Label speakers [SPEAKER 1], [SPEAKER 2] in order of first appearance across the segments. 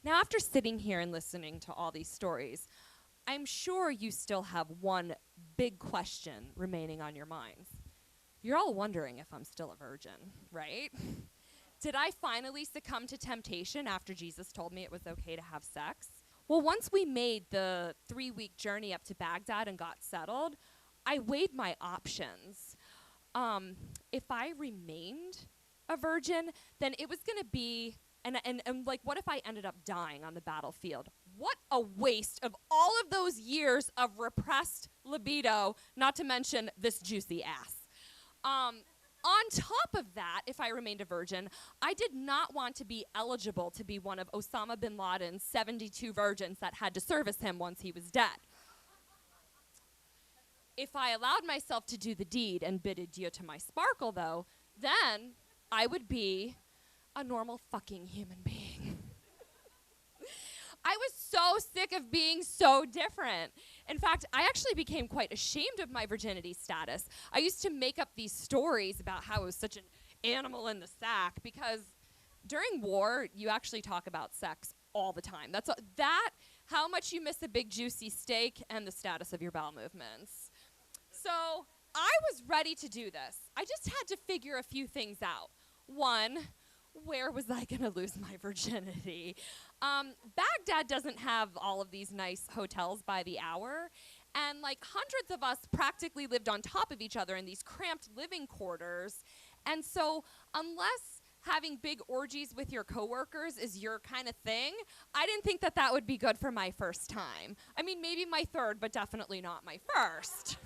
[SPEAKER 1] Now, after sitting here and listening to all these stories, I'm sure you still have one big question remaining on your minds. You're all wondering if I'm still a virgin, right? Did I finally succumb to temptation after Jesus told me it was okay to have sex? Well, once we made the 3-week journey up to Baghdad and got settled, I weighed my options. If I remained a virgin, then it was going to be, and like, what if I ended up dying on the battlefield? What a waste of all of those years of repressed libido, not to mention this juicy ass. On top of that, if I remained a virgin, I did not want to be eligible to be one of Osama bin Laden's 72 virgins that had to service him once he was dead. If I allowed myself to do the deed and bid adieu to my sparkle, though, then I would be a normal fucking human being. I was so sick of being so different. In fact, I actually became quite ashamed of my virginity status. I used to make up these stories about how I was such an animal in the sack because during war, you actually talk about sex all the time. That's how much you miss a big juicy steak and the status of your bowel movements. So I was ready to do this. I just had to figure a few things out. One, where was I going to lose my virginity? Baghdad doesn't have all of these nice hotels by the hour, and like hundreds of us practically lived on top of each other in these cramped living quarters. And so unless having big orgies with your coworkers is your kind of thing, I didn't think that that would be good for my first time. I mean, maybe my third, but definitely not my first.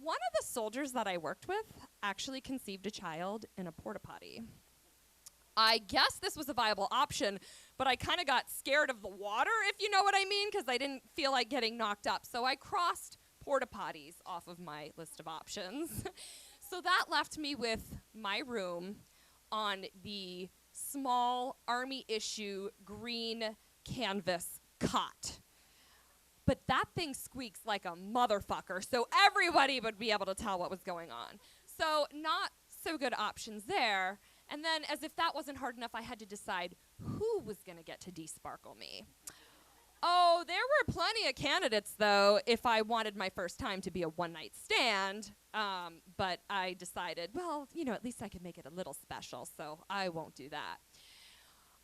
[SPEAKER 1] One of the soldiers that I worked with actually conceived a child in a porta potty. I guess this was a viable option, but I kind of got scared of the water, if you know what I mean, because I didn't feel like getting knocked up. So I crossed porta potties off of my list of options. So that left me with my room on the small army issue green canvas cot. But that thing squeaks like a motherfucker, so everybody would be able to tell what was going on. So not so good options there. And then, as if that wasn't hard enough, I had to decide who was going to get to de-sparkle me. Oh, there were plenty of candidates, though, if I wanted my first time to be a one-night stand. But I decided, well, at least I could make it a little special, so I won't do that.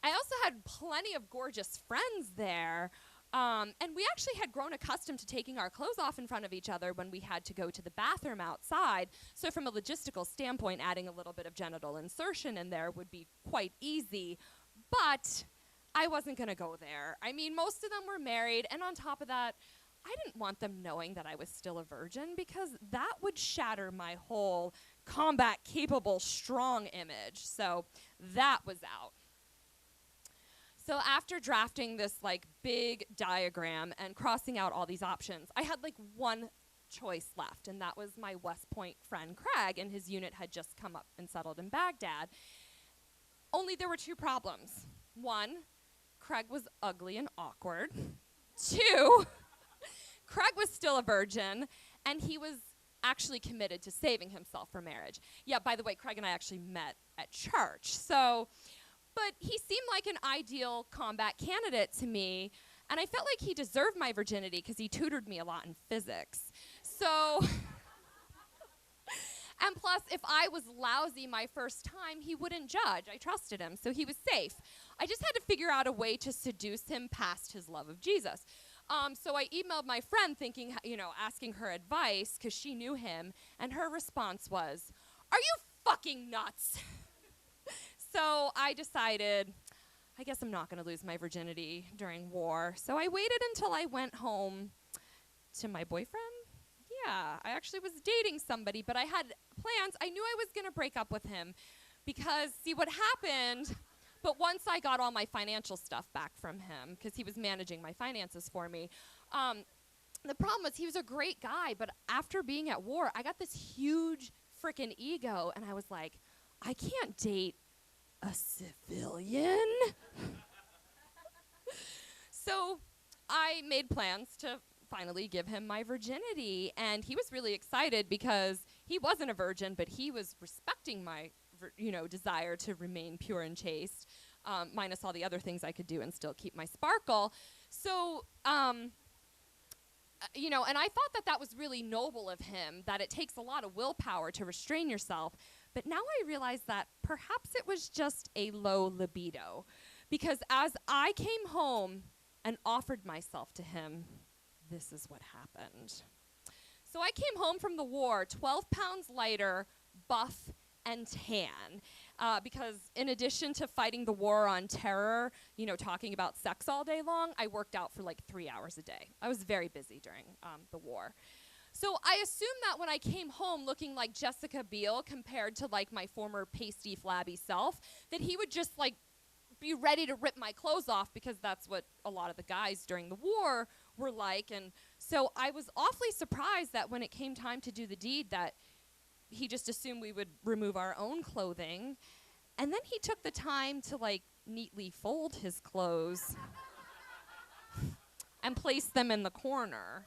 [SPEAKER 1] I also had plenty of gorgeous friends there. And we actually had grown accustomed to taking our clothes off in front of each other when we had to go to the bathroom outside. So from a logistical standpoint, adding a little bit of genital insertion in there would be quite easy. But I wasn't going to go there. I mean, most of them were married. And on top of that, I didn't want them knowing that I was still a virgin because that would shatter my whole combat-capable, strong image. So that was out. So after drafting this big diagram and crossing out all these options, I had one choice left, and that was my West Point friend Craig, and his unit had just come up and settled in Baghdad. Only there were two problems. One, Craig was ugly and awkward. Two, Craig was still a virgin, and he was actually committed to saving himself for marriage. Yeah, by the way, Craig and I actually met at church. But he seemed like an ideal combat candidate to me, and I felt like he deserved my virginity because he tutored me a lot in physics. So, and plus, if I was lousy my first time, he wouldn't judge. I trusted him, so he was safe. I just had to figure out a way to seduce him past his love of Jesus. So I emailed my friend thinking, asking her advice because she knew him, and her response was, "Are you fucking nuts?" So I decided, I guess I'm not going to lose my virginity during war. So I waited until I went home to my boyfriend. Yeah, I actually was dating somebody, but I had plans. I knew I was going to break up with him because, see, what happened, but once I got all my financial stuff back from him, because he was managing my finances for me, the problem was he was a great guy, but after being at war, I got this huge freaking ego, and I was like, I can't date a civilian? So I made plans to finally give him my virginity, and he was really excited because he wasn't a virgin, but he was respecting my desire to remain pure and chaste. minus all the other things I could do and still keep my sparkle. So, you know, and I thought that that was really noble of him, that it takes a lot of willpower to restrain yourself. But now I realize that perhaps it was just a low libido. Because as I came home and offered myself to him, this is what happened. So I came home from the war 12 pounds lighter, buff, and tan. Because in addition to fighting the war on terror, you know, talking about sex all day long, I worked out for like 3 hours a day. I was very busy during the war. So I assumed that when I came home looking like Jessica Biel compared to like my former pasty, flabby self, that he would just like be ready to rip my clothes off, because that's what a lot of the guys during the war were like. And so I was awfully surprised that when it came time to do the deed, that he just assumed we would remove our own clothing. And then he took the time to like neatly fold his clothes and place them in the corner.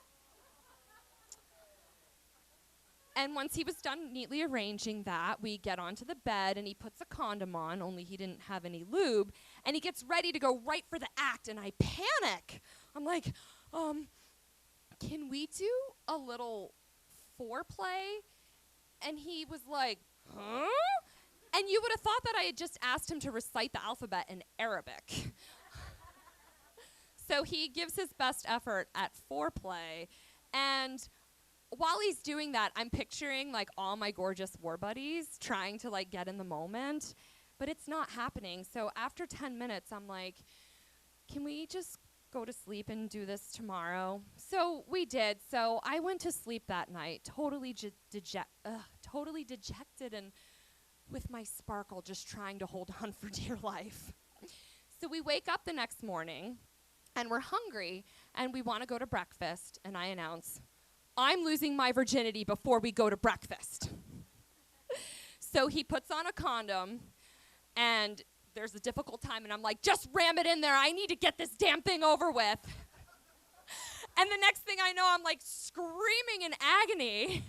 [SPEAKER 1] And once he was done neatly arranging that, we get onto the bed and he puts a condom on, only he didn't have any lube, and he gets ready to go right for the act, and I panic. I'm like, can we do a little foreplay? And he was like, huh? And you would have thought that I had just asked him to recite the alphabet in Arabic. So he gives his best effort at foreplay, and while he's doing that, I'm picturing like all my gorgeous war buddies trying to like get in the moment, but it's not happening. So after 10 minutes, I'm like, can we just go to sleep and do this tomorrow? So we did. So I went to sleep that night, totally dejected and with my sparkle just trying to hold on for dear life. So we wake up the next morning and we're hungry and we want to go to breakfast, and I announce, I'm losing my virginity before we go to breakfast. So he puts on a condom, and there's a difficult time, and I'm like, just ram it in there. I need to get this damn thing over with. And the next thing I know, I'm like screaming in agony,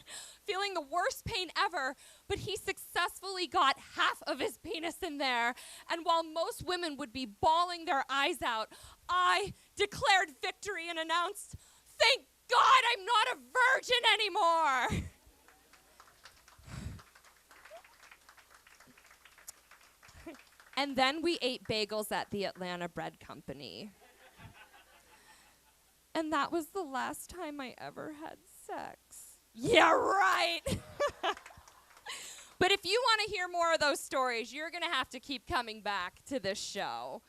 [SPEAKER 1] feeling the worst pain ever, but he successfully got half of his penis in there. And while most women would be bawling their eyes out, I declared victory and announced, thank God, I'm not a virgin anymore. And then we ate bagels at the Atlanta Bread Company. And that was the last time I ever had sex. Yeah, right. But if you want to hear more of those stories, you're going to have to keep coming back to this show.